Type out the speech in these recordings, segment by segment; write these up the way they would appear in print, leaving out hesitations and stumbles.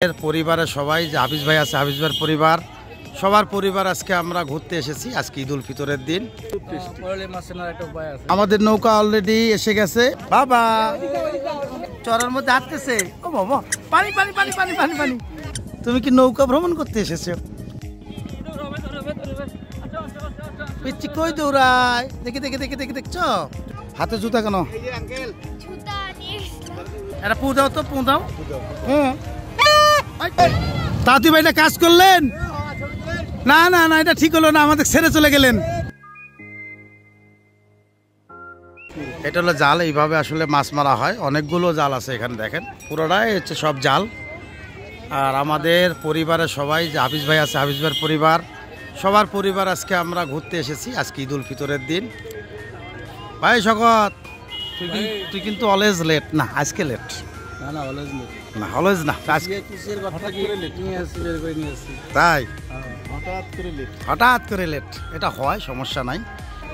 পরিবারের সবাই যে হাফিজ ভাই আছে, হাফিজ ভাইয়ের পরিবার, সবার পরিবার আজকে আমরা ঘুরতে এসেছি। আজকে ঈদ উল ফিতরের দিন। আমাদের নৌকা অলরেডি এসে গেছে। বাবা চরের মধ্যে হাঁটতেছে। ও বাবা, পানি পানি পানি পানি পানি পানি। তুমি কি নৌকা ভ্রমণ করতে এসেছো? পিচ্ছি কই দৌড়ায়? দেখি দেখি দেখি দেখি, দেখছো? হাতে জুতা কেন? এটা পু দাও তো, পু দাও। তাঁতি ভাইটা কাজ করলেন? না না না, এটা ঠিক হলো না, আমাদের ছেড়ে চলে গেলেন। এটা হলো জাল, এইভাবে আসলে মাছ মারা হয়। অনেকগুলো জাল আছে এখানে, দেখেন পুরোটাই হচ্ছে সব জাল। আর আমাদের পরিবারের সবাই যে হাফিজ ভাই আছে, হাফিজ ভাইয়ের পরিবার, সবার পরিবার আজকে আমরা ঘুরতে এসেছি। আজকে ঈদ উল ফিতরের দিন। ভাই শকত, তুই কিন্তু অলওয়েজ লেট। না আজকে লেট না, অলওয়েজ লেট না, অলওয়েজ না, আজকে তাই হঠাৎ করে লেট। এটা হয়, সমস্যা নাই।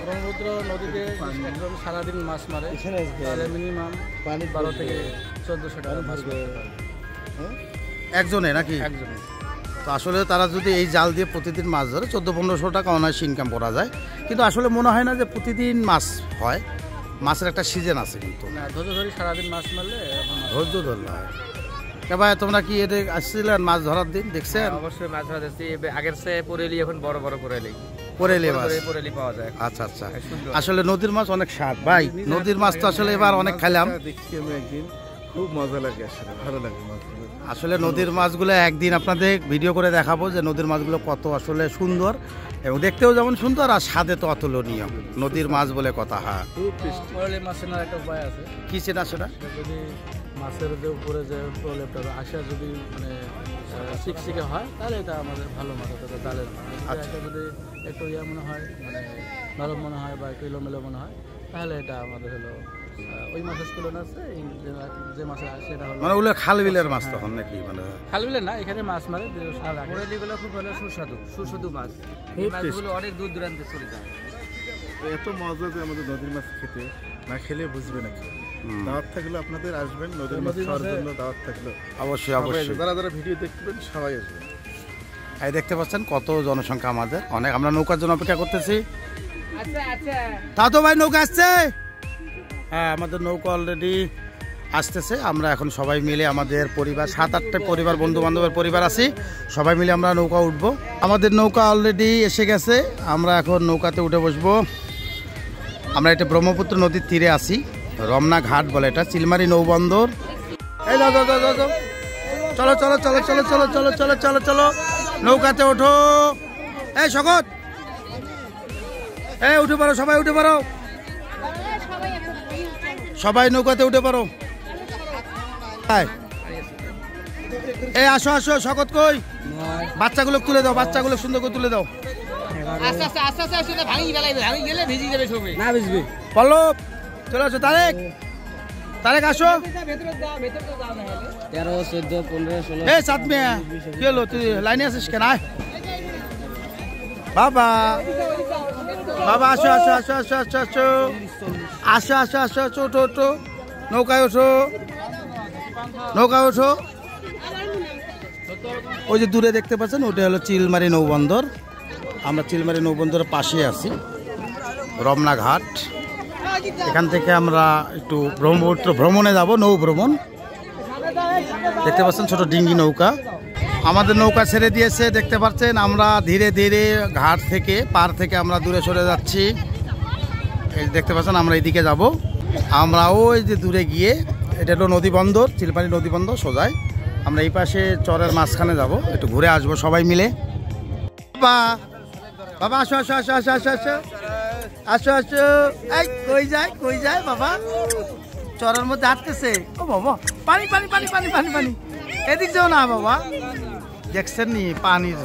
ব্রহ্মপুত্র নদীতে সারাদিন মাছ মারে, মিনিমাম 12 থেকে 1400 টাকা মাছ মারে একজনে নাকি? একজনে। তো আসলে তারা যদি এই জাল দিয়ে প্রতিদিন মাছ ধরে 1400-1500 টাকা অনায়াসে ইনকাম করা যায়। কিন্তু আসলে মনে হয় না যে প্রতিদিন মাছ হয়। মাছের একটা সিজন আছে, কিন্তু না ধৈর্য ধরে সারাদিন মাছ মারলে ধৈর্য ধরলে হয়। ভাই তোমরা কি এটা আসছিলেন মাছ ধরার দিন? দেখছেন? অবশ্যই মাছ ধরা দেখছি। আগের চেয়ে পরেলি এখন বড় বড় পরেলি মাছ পাওয়া যায়। আচ্ছা আচ্ছা, আসলে নদীর মাছ অনেক স্বাদ ভাই। নদীর মাছ তো আসলে এবার অনেক খেলাম, দেখছি আমি একদিন, খুব মজা লাগে, আসলে ভালো লাগে মাছ। আসলে নদীর মাছগুলো একদিন আপনাদের ভিডিও করে দেখাবো যে নদীর মাছগুলো কত আসলে সুন্দর, এবং দেখতেও যেমন সুন্দর আর স্বাদে তো অতুলনীয়। নদীর মাছ বলে কথা। হ্যাঁ, মাছ চেনার একটা উপায় আছে। কি চেনা সেটা? যদি মাছের যে উপরে যে প্রলেপটা আসা যদি মানে শিকশিকে হয়, তাহলে এটা আমাদের ভালো মাছ, এটা জালের মাছ। এটা যদি একটু ইয়া মনে হয়, মানে নরম মনে হয় বা একটু এলোমেলো মনে হয়, তাহলে এটা আমাদের হলো ওই মাছের তুলনা আছে। যে মাছের সেটা হলো মানে ওগুলো খাল বিলের মাছ তখন নাকি? মানে খাল বিলের না, এখানে মাছ মারে মোরালিগুলো খুব ভালো সুস্বাদু সুস্বাদু মাছ। এই মাছগুলো অনেক দূর দূরান্তে চলে যায়। এত মজা যে আমাদের নদীর মাছ খেতে, না খেলে বুঝবে না। দাওয়াত থাকলে আপনাদের আসবেন, নদীর মাছ খাওয়ার জন্য দাওয়াত থাকলো অবশ্যই অবশ্যই। যারা যারা ভিডিও দেখবেন সবাই আসবেন। এই দেখতে পাচ্ছেন কত জনসংখ্যা আমাদের, অনেক। আমরা নৌকার জন্য অপেক্ষা করতেছি। তা তো ভাই নৌকা আসছে। হ্যাঁ, আমাদের নৌকা অলরেডি আসতেছে। আমরা এখন সবাই মিলে আমাদের পরিবার, 7-8টা পরিবার, বন্ধু বান্ধবের পরিবার আছি, সবাই মিলে আমরা নৌকা উঠবো। আমাদের নৌকা অলরেডি এসে গেছে। আমরা এখন নৌকাতে উঠে বসবো। আমরা এটা ব্রহ্মপুত্র নদীর তীরে আছি, রমনা ঘাট বলে এটা, চিলমারি নৌবন্দর। এই দাও দাও দাও দাও, চলো চলো চলো চলো চলো চলো চলো চলো চলো, নৌকাতে ওঠো। এই শকত, এই উঠে পারো, সবাই উঠে পারো, সবাই নৌকাতে উঠে পারো। এই আসো আসো, শকত কই? বাচ্চাগুলো তুলে দাও, বাচ্চাগুলো সুন্দর করে তুলে দাও। পল্লব চলে আসো, তারেক তারেক আসো। 13, 14, 15, 16। এই সাত মেয়ে কি হলো, তুই লাইনে আছিস কেন? বাবা বাবা আসো আসো আসো আসো আসো আসো আসো আসো আসো আসো, ওঠো ওঠো, নৌকায় ওঠো, নৌকায় ওঠো। ওই যে দূরে দেখতে পাচ্ছেন, ওটা হলো চিলমারি নৌবন্দর। আমরা চিলমারি নৌবন্দরের পাশে আছি, রমনা ঘাট। এখান থেকে আমরা একটু ব্রহ্মপুত্র ভ্রমণে যাব, নৌ ভ্রমণ। দেখতে পাচ্ছেন ছোট ডিঙ্গি নৌকা। আমাদের নৌকা ছেড়ে দিয়েছে, দেখতে পাচ্ছেন। আমরা ধীরে ধীরে ঘাট থেকে, পার থেকে আমরা দূরে সরে যাচ্ছি। এই দেখতে পাচ্ছেন, আমরা এইদিকে যাব। আমরা ওই যে দূরে গিয়ে, এটা হলো নদী বন্দর, চিলমারি নদী বন্দর সোজাই। আমরা এই পাশে চরের মাঝখানে যাব, একটু ঘুরে আসবো সবাই মিলে। বাবা বাবা আসো আসো আসো আসো আসো আসো আসো আসো। এই কই যায়, কই যায় বাবা? চরের মধ্যে হাঁটতেছে। ও বাবা, পানি পানি পানি পানি পানি পানি। এদিক যাও না বাবা, দেখছেন নি পানির।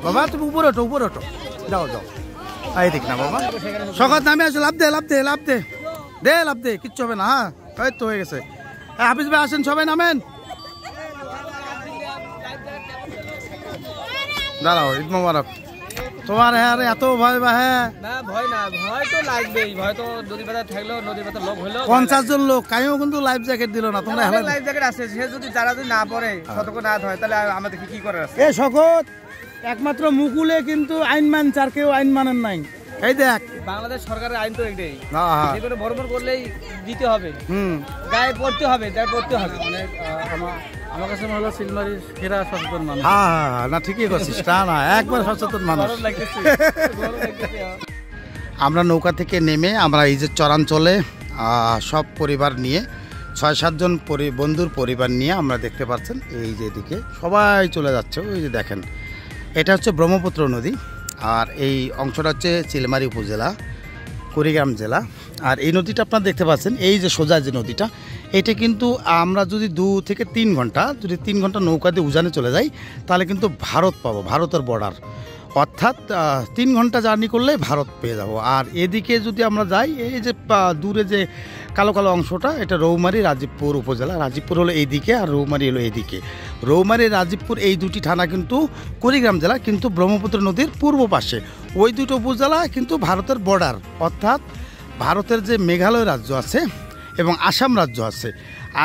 বাবা তুমি উপরে ওঠো, উপরে ওঠো, যাও যাও। এদিক না বাবা, শকত নামে আসো, লাভ দে লাভ দে লাভ দে, দে লাভ দে, কিচ্ছু হবে না। হ্যাঁ এই তো হয়ে গেছে। হাফিজ ভাই আসেন, সবাই নামেন। দাঁড়াও, ঈদ মোবারক। তোমার হ্যাঁ এত ভয় বা হ্যাঁ না ভয় তো লাগবেই, ভয় তো নদী পাতা থাকলেও নদী পাতা লোক হলেও 50 জন লোক কাইও কিন্তু লাইফ জ্যাকেট দিল না তোমরা হেলা লাইফ জ্যাকেট আছে, সে যদি যারা যদি না পড়ে সতর্ক না হয় তাহলে আমাদের কি করার আছে? এ শকত একমাত্র মুকুলে কিন্তু আইন মানছে আর কেউ আইন মানেন নাই। এই দেখ বাংলাদেশ সরকারের আইন তো এটাই, হ্যাঁ যে কোনো বড় করলেই দিতে হবে, গায়ে পড়তে হবে, গায়ে পড়তে হবে। মানে আমার কাছে মনে হলো চিলমারি সেরা সচেতন মানুষ। হ্যাঁ না ঠিকই করছিস, তা না একবার সচেতন মানুষ। গরম লাগতেছে, গরম লাগতেছে। আমরা নৌকা থেকে নেমে আমরা এই যে চরাঞ্চলে সব পরিবার নিয়ে 6-7 জন বন্ধুর পরিবার নিয়ে আমরা দেখতে পাচ্ছেন এই যে এদিকে সবাই চলে যাচ্ছে। ওই যে দেখেন এটা হচ্ছে ব্রহ্মপুত্র নদী, আর এই অংশটা হচ্ছে চিলমারি উপজেলা, কুড়িগ্রাম জেলা। আর এই নদীটা আপনারা দেখতে পাচ্ছেন, এই যে সোজা যে নদীটা, এটা কিন্তু আমরা যদি 2 থেকে 3 ঘন্টা যদি 3 ঘন্টা নৌকা দিয়ে উজানে চলে যাই তাহলে কিন্তু ভারত পাবো, ভারতের বর্ডার। অর্থাৎ 3 ঘন্টা জার্নি করলে ভারত পেয়ে যাব। আর এদিকে যদি আমরা যাই, এই যে দূরে যে কালো কালো অংশটা, এটা রৌমারী রাজীবপুর উপজেলা। রাজীবপুর হলো এইদিকে আর রৌমারী হলো এইদিকে। রৌমারী রাজীবপুর এই দুটি থানা কিন্তু কুড়িগ্রাম জেলা, কিন্তু ব্রহ্মপুত্র নদীর পূর্ব পাশে। ওই দুটো উপজেলা কিন্তু ভারতের বর্ডার, অর্থাৎ ভারতের যে মেঘালয় রাজ্য আছে এবং আসাম রাজ্য আছে,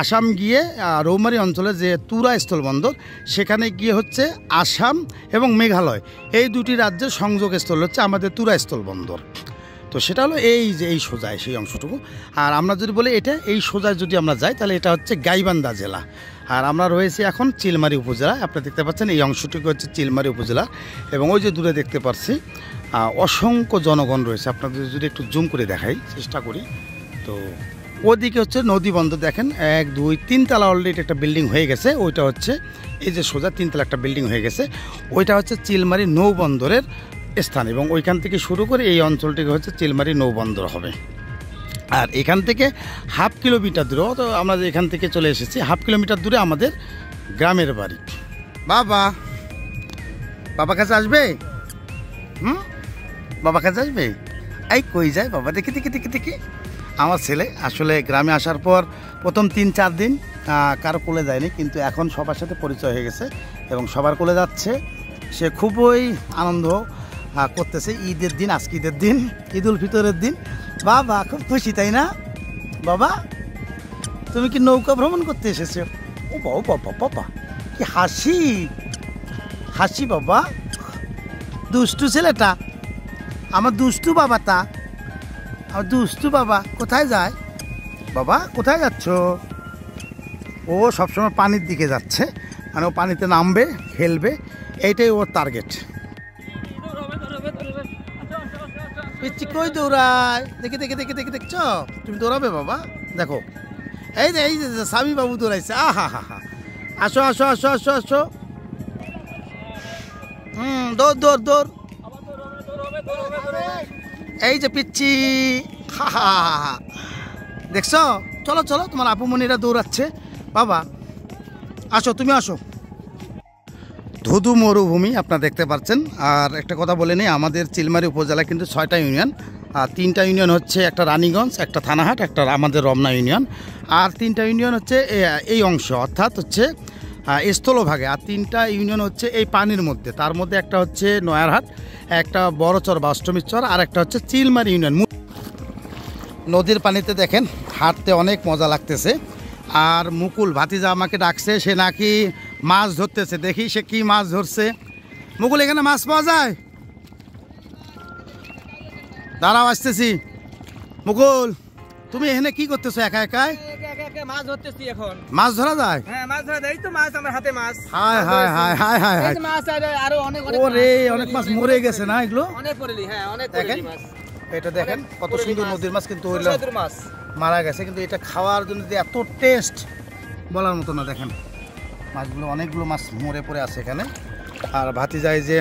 আসাম গিয়ে রৌমারী অঞ্চলে যে তুরা স্থলবন্দর, সেখানে গিয়ে হচ্ছে আসাম এবং মেঘালয় এই দুটি রাজ্যের সংযোগস্থল হচ্ছে আমাদের তুরা স্থলবন্দর। তো সেটা হলো এই যে এই সোজায় সেই অংশটুকু। আর আমরা যদি বলি এটা এই সোজায় যদি আমরা যাই তাহলে এটা হচ্ছে গাইবান্ধা জেলা। আর আমরা রয়েছি এখন চিলমারি উপজেলা। আপনারা দেখতে পাচ্ছেন এই অংশটুকু হচ্ছে চিলমারি উপজেলা, এবং ওই যে দূরে দেখতে পাচ্ছি অসংখ্য জনগণ রয়েছে। আপনাদের যদি একটু জুম করে দেখাই চেষ্টা করি, তো ওদিকে হচ্ছে নদী বন্দর। দেখেন 1, 2, 3 তলা অলরেডি একটা বিল্ডিং হয়ে গেছে। ওইটা হচ্ছে এই যে সোজা 3 তলা একটা বিল্ডিং হয়ে গেছে, ওইটা হচ্ছে চিলমারি নৌবন্দরের স্থান, এবং ওইখান থেকে শুরু করে এই অঞ্চলটিকে হচ্ছে চিলমারি নৌবন্দর হবে। আর এখান থেকে 1/2 কিলোমিটার দূরে, তো আমরা এখান থেকে চলে এসেছি 1/2 কিলোমিটার দূরে আমাদের গ্রামের বাড়ি। বাবা কাছে আসবে? বাবা কাছে আসবে? এই কই যায় বাবা? দেখি দেখি দেখি দেখি আমার ছেলে আসলে গ্রামে আসার পর প্রথম 3-4 দিন কারো কোলে যায়নি, কিন্তু এখন সবার সাথে পরিচয় হয়ে গেছে এবং সবার কোলে যাচ্ছে। সে খুবই আনন্দ করতেছে। ঈদের দিন, আজকে ঈদের দিন, ঈদ উল ফিতরের দিন। বাবা খুব খুশি, তাই না বাবা? তুমি কি নৌকা ভ্রমণ করতে এসেছো? ও বাবা বাবা কি হাসি হাসি বাবা, দুষ্টু ছেলেটা আমার, দুষ্টু বাবাটা আমার, দুষ্টু বাবা। কোথায় যায় বাবা? কোথায় যাচ্ছ? ও সবসময় পানির দিকে যাচ্ছে, মানে ও পানিতে নামবে, খেলবে, এইটাই ওর টার্গেট। পিচ্ছি কই দৌড়ায়? দেখি দেখি দেখি দেখি দেখছ? তুমি দৌড়াবে বাবা? দেখো এই যে স্বামী বাবু দৌড়াইছে। আহা হা হা, আসো আসো আসো আসো আসো। দৌড় দৌড় দৌড়। এই যে পিচ্ছি, হা হা হা, দেখছো? চলো চলো, তোমার আপুমনিরা দৌড়াচ্ছে। বাবা আসো, তুমি আসো। ধুধু মরুভূমি আপনারা দেখতে পাচ্ছেন। আর একটা কথা বলে নিই, আমাদের চিলমারি উপজেলা কিন্তু 6টা ইউনিয়ন, আর 3টা ইউনিয়ন হচ্ছে একটা রানীগঞ্জ, একটা থানাহাট, একটা আমাদের রমনা ইউনিয়ন। আর 3টা ইউনিয়ন হচ্ছে এই অংশ, অর্থাৎ হচ্ছে স্থলভাগে। আর 3টা ইউনিয়ন হচ্ছে এই পানির মধ্যে, তার মধ্যে একটা হচ্ছে নয়ারহাট, একটা বড়চর বা অষ্টমীর চর, আর একটা হচ্ছে চিলমারি ইউনিয়ন। নদীর পানিতে দেখেন হাঁটতে অনেক মজা লাগতেছে। আর মুকুল ভাতিজা আমাকে ডাকছে, সে নাকি মাছ ধরতেছে। দেখি সে কি মাছ ধরছে। মুকুল, এখানে মাছ পাওয়া যায়? দাঁড়াও আসতেছি। মুকুল, তুমি এখানে কি করতেছো একা একাই? মাছ ধরতেছি এখন। মাছ ধরা যায়? হ্যাঁ মাছ ধরা যায়, তো মাছ আমার হাতে মাছ। হায় হায় হায় হায় হায় হায়, মাছ আরো অনেক ওরে অনেক মাছ মরে গেছে না এগুলো? অনেক পড়েলি, হ্যাঁ অনেক দেখেন মাছ। এটা দেখেন কত সুন্দর নদীর মাছ, কিন্তু মাছ মারা গেছে, কিন্তু এটা খাওয়ার জন্য যে এত টেস্ট বলার মতো না। দেখেন মাছগুলো, অনেকগুলো মাছ মরে পড়ে আছে এখানে। আর ভাতিজাই যে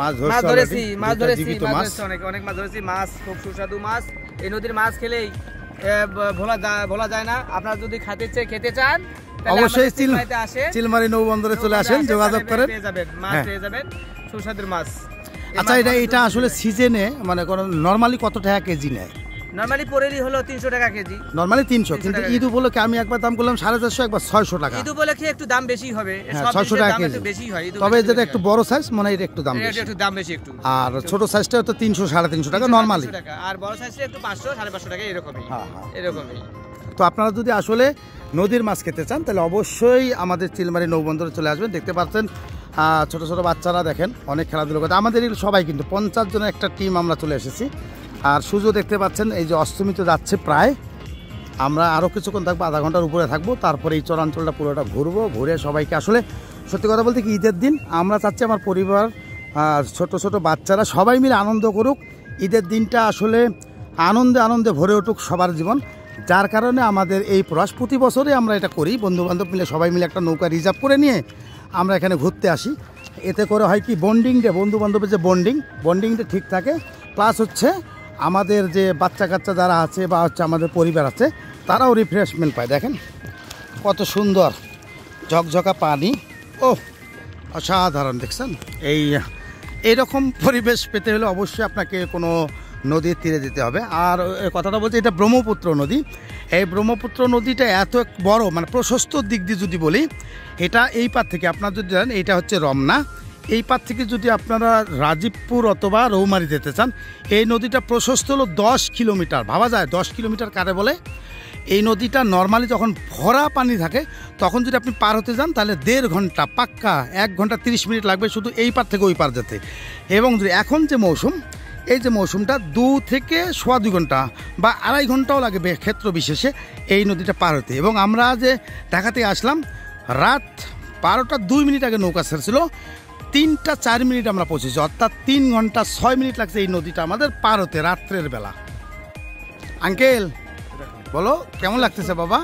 মাছ ধরেছি, অনেক মাছ ধরেছি। মাছ খুব সুস্বাদু মাছ। এই নদীর মাছ খেলেই ভোলা যায় না। আপনারা যদি খেতে চান অবশ্যই চিলমারি নৌবন্দরে চলে আসেন, যোগাযোগ করেন, মাছ পেয়ে যাবেন, সুস্বাদু মাছ। আচ্ছা এটা আসলে সিজনে মানে নরমালি কত টাকা কেজি নেয়? নরমালি পরেলি হলো 300 টাকা কেজি। নরমালি 300, কিন্তু ঈদ উপলক্ষে আমি একবার দাম করলাম 450, একবার 600 টাকা। ঈদ উপলক্ষে একটু দাম বেশি হবে, হ্যাঁ, 600 টাকা কেজি বেশি হয়। তবে যেটা একটু বড় সাইজ মনে হয় একটু দাম বেশি, একটু দাম বেশি একটু। আর ছোট সাইজটা তো 300 350 টাকা নরমালি, আর বড় সাইজটা একটু 500 550 টাকা এরকমই। হ্যাঁ এরকমই। তো আপনারা যদি আসলে নদীর মাছ খেতে চান তাহলে অবশ্যই আমাদের চিলমারি নৌবন্দরে চলে আসবেন। দেখতে পাচ্ছেন ছোট ছোট বাচ্চারা দেখেন অনেক খেলাধুলো করতে, আমাদের সবাই কিন্তু 50 জনের একটা টিম আমরা চলে এসেছি। আর সূর্য দেখতে পাচ্ছেন এই যে অস্তমিত যাচ্ছে প্রায়, আমরা আরও কিছুক্ষণ থাকবো, আধা ঘন্টার উপরে থাকবো, তারপরে এই চরাঞ্চলটা পুরোটা ঘুরবো, ঘুরে সবাইকে আসলে সত্যি কথা বলতে কি ঈদের দিন আমরা চাচ্ছি আমার পরিবার ছোট ছোট বাচ্চারা সবাই মিলে আনন্দ করুক, ঈদের দিনটা আসলে আনন্দে আনন্দে ভরে উঠুক সবার জীবন। যার কারণে আমাদের এই প্রয়াস প্রতি বছরে আমরা এটা করি, বন্ধুবান্ধব মিলে সবাই মিলে একটা নৌকা রিজার্ভ করে নিয়ে আমরা এখানে ঘুরতে আসি। এতে করে হয় কি বন্ডিংটা, বন্ধুবান্ধবের যে বন্ডিংটা ঠিক থাকে, প্লাস হচ্ছে আমাদের যে বাচ্চা কাচ্চা যারা আছে বা হচ্ছে আমাদের পরিবার আছে তারাও রিফ্রেশমেন্ট পায়। দেখেন কত সুন্দর ঝকঝকা পানি, ও অসাধারণ দেখছেন। এইরকম পরিবেশ পেতে হলে অবশ্যই আপনাকে কোনো নদীর তীরে যেতে হবে। আর কথাটা বলছি এটা ব্রহ্মপুত্র নদী, এই ব্রহ্মপুত্র নদীটা এত বড়, মানে প্রশস্ত দিক দিয়ে যদি বলি, এটা এই পার থেকে আপনারা যদি জানেন এইটা হচ্ছে রমনা, এই পার থেকে যদি আপনারা রাজীবপুর অথবা রৌমারি যেতে চান, এই নদীটা প্রশস্ত হলো 10 কিলোমিটার। ভাবা যায় 10 কিলোমিটার কারে বলে। এই নদীটা নর্মালি যখন ভরা পানি থাকে তখন যদি আপনি পার হতে যান তাহলে 1.5 ঘন্টা পাক্কা, 1 ঘন্টা 30 মিনিট লাগবে শুধু এই পার থেকে ওই পার যেতে। এবং যদি এখন যে মৌসুম, এই যে মৌসুমটা 2 থেকে 2.25 ঘন্টা বা 2.5 ঘন্টাও লাগে ক্ষেত্র বিশেষে এই নদীটা পার হতে। এবং আমরা যে ঢাকা থেকে আসলাম রাত 12টা 2 মিনিট আগে নৌকা ছেড়েছিল, 3টা 4 মিনিট আমরা পৌঁছেছি, অর্থাৎ 3 ঘন্টা 6 মিনিট লাগছে এই নদীটা আমাদের পার হতে রাত্রের বেলা। আঙ্কেল বলো কেমন লাগতেছে বাবা?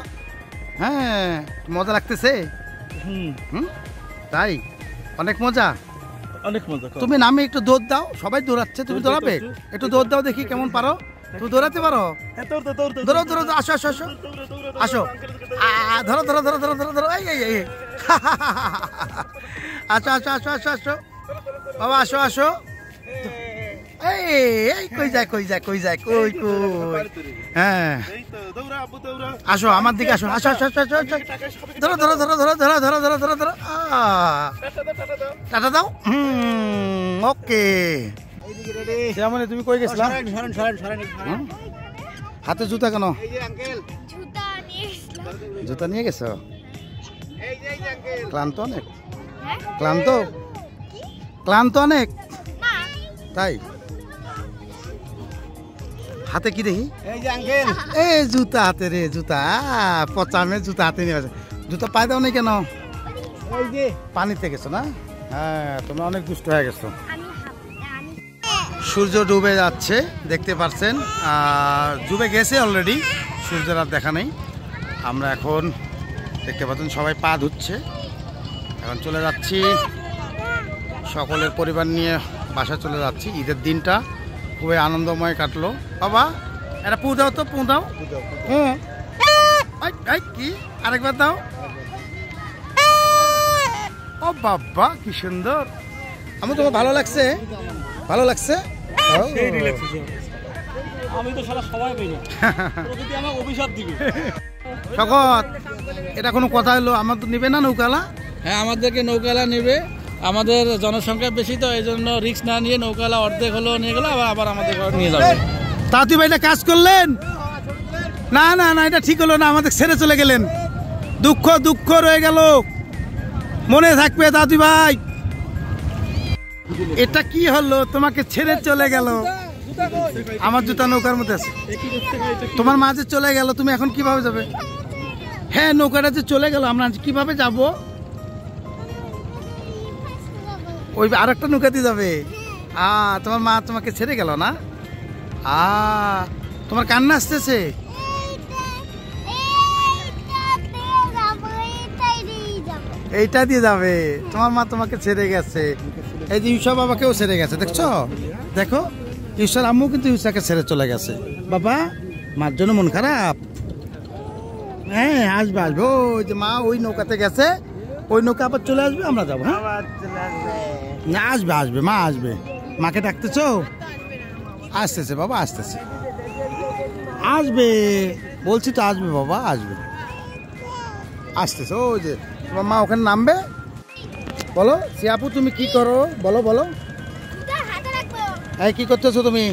হ্যাঁ মজা লাগতেছে? তাই অনেক মজা, অনেক মজা। তুমি নামে একটু দৌড় দাও, সবাই দৌড়াচ্ছে, তুমি দৌড়াবে? একটু দৌড় দাও দেখি কেমন পারো। তুমি দৌড়াতে পারো? ধরো ধরো, আসো আসো আসো আসো, ধরো ধরো ধরো ধরো ধরো ধরো, এই আসো আসো আসো আসো আসো বাবা, আসো আসো। এই কই যায় কই যায় কই যায় কই কই, হ্যাঁ আসো আমার দিকে আসো, আসো আসো আসো আসো, ধরো ধরো ধরো ধরো ধরো ধরো ধরো ধরো ধরো, টাটা দাও। ওকে যেমন তুমি কই গেছিলা? হাতে জুতা কেন? জুতা নিয়ে গেছো? ক্লান্ত অনেক, ক্লান্ত ক্লান্ত অনেক তাই? হাতে কি দেখি? এই জুতা হাতে রে, জুতা পচামে জুতা হাতে নিয়ে আসে। জুতা পায়ে দাও নাই কেন? পানিতে গেছো না? হ্যাঁ তোমরা অনেক দুষ্ট হয়ে গেছো। সূর্য ডুবে যাচ্ছে দেখতে পাচ্ছেন, ডুবে গেছে অলরেডি, সূর্যের আর দেখা নেই। আমরা এখন দেখতে পাচ্ছেন সবাই পা ধুচ্ছে, এখন চলে যাচ্ছি সকলের পরিবার নিয়ে বাসা চলে যাচ্ছি। ঈদের দিনটা খুবই আনন্দময় কাটলো। বাবা এটা পু দাও তো, পু দাও, কি আরেকবার দাও। ও বাবা কি সুন্দর, আমার তোমার ভালো লাগছে? ভালো লাগছে? আমি তো সারা সবাই পাই না, প্রকৃতি আমাকে অভিশাপ দিবে। শকত এটা কোনো কথা হলো, আমার তো নিবে না নৌকালা? হ্যাঁ আমাদেরকে নৌকালা নেবে, আমাদের জনসংখ্যা বেশি তো এই জন্য রিস্ক না নিয়ে নৌকালা অর্ধেক হলো নিয়ে গেলো, আবার আমাদের নিয়ে যাবে। তাঁতি ভাইটা কাজ করলেন না? না না এটা ঠিক হলো না, আমাদের ছেড়ে চলে গেলেন, দুঃখ দুঃখ রয়ে গেল, মনে থাকবে দাদু ভাই। এটা কি হলো, তোমাকে ছেড়ে চলে গেল? আমার জুতা নৌকার মধ্যে আছে, তোমার মাঝে চলে গেল, তুমি এখন কিভাবে যাবে? হ্যাঁ নৌকাটা যে চলে গেল, আমরা কিভাবে যাব? ওই আরেকটা নৌকাতে যাবে। তোমার মা তোমাকে ছেড়ে গেল না? তোমার কান্না আসতেছে? এইটা দিয়ে যাবে, তোমার মা তোমাকে ছেড়ে গেছে। এই যে ইউসা বাবাকেও ছেড়ে গেছে, দেখছো? দেখো ইউসার আম্মু কিন্তু ইউসাকে ছেড়ে চলে গেছে। বাবা মার জন্য মন খারাপ? হ্যাঁ আসবে আসবে, ওই যে মা ওই নৌকাতে গেছে, ওই নৌকা আবার চলে আসবে, আমরা যাবো। হ্যাঁ না আসবে আসবে, মা আসবে। মাকে ডাকতেছো? আসতেছে বাবা আসতেছে। আসবে, বলছি তো আসবে বাবা, আসবে, আসতেছে। ওই যে তোমার মা ওখানে নামবে। বলো সিয়াপু তুমি কি করো, বলো বলো। এই কি করতেছো তুমি?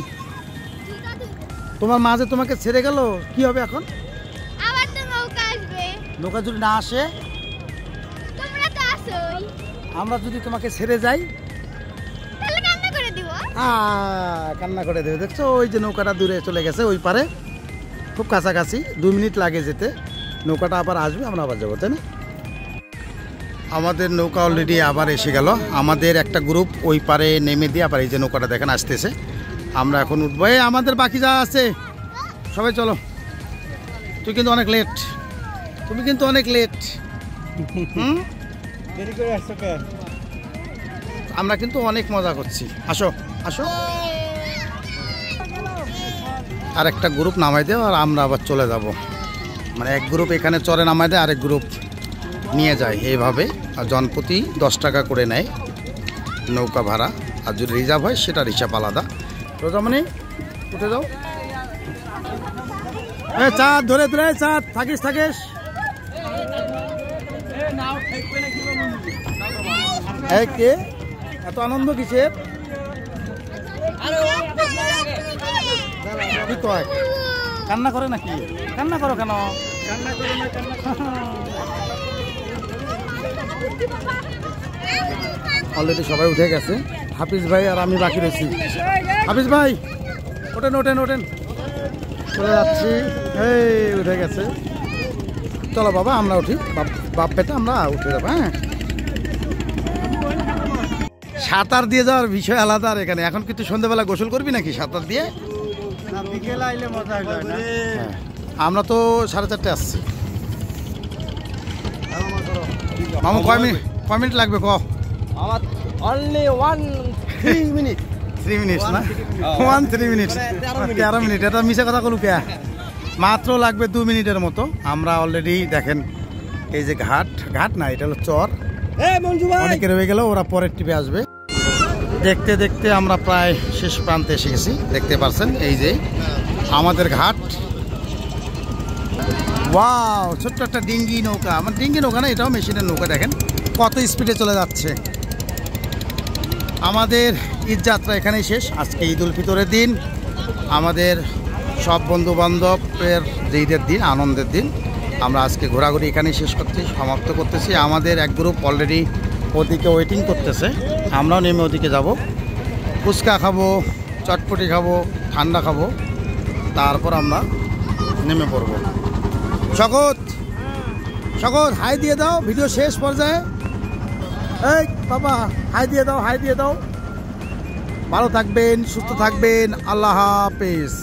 তোমার মা যে তোমাকে ছেড়ে গেল, কি হবে এখন? আবার তো নৌকা আসবে। নৌকা যদি না আসে, তোমরা তো আসোই, আমরা যদি তোমাকে ছেড়ে যাই, তাহলে কান্না করে দিব। কান্না করে দেবে। দেখছো ওই যে নৌকাটা দূরে চলে গেছে ওই পারে, খুব কাছাকাছি, 2 মিনিট লাগে যেতে। নৌকাটা আবার আসবে, আমরা আবার যাবো, তাই না? আমাদের নৌকা অলরেডি আবার এসে গেল। আমাদের একটা গ্রুপ ওই পারে নেমে দিয়ে আবার এই যে নৌকাটা দেখেন আসতেছে। আমরা এখন উঠবো। এই আমাদের বাকি যা আছে সবাই চলো। তুই কিন্তু অনেক লেট, তুমি কিন্তু অনেক লেট। দেরি করে আসছো কেন? আমরা কিন্তু অনেক মজা করছি, আসো আসো। আর একটা গ্রুপ নামাই দেও আর আমরা আবার চলে যাব। মানে এক গ্রুপ এখানে চরে নামাই দেয়, আরেক গ্রুপ নিয়ে যায় এইভাবে। আর জনপ্রতি 10 টাকা করে নেয় নৌকা ভাড়া, আর যদি রিজার্ভ হয় সেটা রিজার্ভ আলাদা। রোজামণি উঠে যাও। এ চাঁদ ধরে ধরে, চাঁদ থাকিস থাকিস। এই কে এত আনন্দ কিসের? কি কয় কান্না করে নাকি? কান্না করো কেন? কান্না করো না, কান্না। অলরেডি সবাই উঠে গেছে, হাফিজ ভাই আর আমি বাকি রয়েছি। হাফিজ ভাই ওঠেন ওঠেন ওঠেন, চলে যাচ্ছি। এই উঠে গেছে, চলো বাবা আমরা উঠি, বাপ বেটা আমরা উঠে যাবো। হ্যাঁ, সাঁতার দিয়ে যাওয়ার বিষয় আলাদা। আর এখানে এখন কিন্তু সন্ধ্যাবেলা গোসল করবি নাকি সাঁতার দিয়ে? বিকেলে আইলে মজা হয় না? হ্যাঁ, আমরা তো 4:30 আসছি। মামু কয় মিনিট লাগবে ক? আমার অনলি 3 মিনিট। 3 মিনিটস না, 3 মিনিটস, 13 মিনিট। এটা মিশে কথা বলু কে? মাত্র লাগবে 2 মিনিটের মতো। আমরা অলরেডি দেখেন এই যে ঘাট না, এটা হলো চর। অনেকে রয়ে গেল, ওরা পরের টিপে আসবে। দেখতে দেখতে আমরা প্রায় শেষ প্রান্তে এসে গেছি। দেখতে পাচ্ছেন এই যে আমাদের ঘাট। ওয়াও, ছোট্ট একটা ডিঙ্গি নৌকা। আমার ডিঙ্গি নৌকা না, এটাও মেশিনের নৌকা। দেখেন কত স্পিডে চলে যাচ্ছে। আমাদের ঈদ যাত্রা এখানেই শেষ। আজকে ঈদ উল ফিতরের দিন, আমাদের সব বন্ধু বান্ধবের যে ঈদের দিন, আনন্দের দিন। আমরা আজকে ঘোরাঘুরি এখানেই শেষ করছি, সমাপ্ত করতেছি। আমাদের এক গ্রুপ অলরেডি ওদিকে ওয়েটিং করতেছে, আমরাও নেমে ওদিকে যাব। ফুচকা খাবো, চটপটি খাবো, ঠান্ডা খাবো, তারপর আমরা নেমে পড়ব। শকত হাই দিয়ে দাও, ভিডিও শেষ পর্যায়ে। এই বাবা হাই দিয়ে দাও, হাই দিয়ে দাও। ভালো থাকবেন, সুস্থ থাকবেন, আল্লাহ হাফেজ।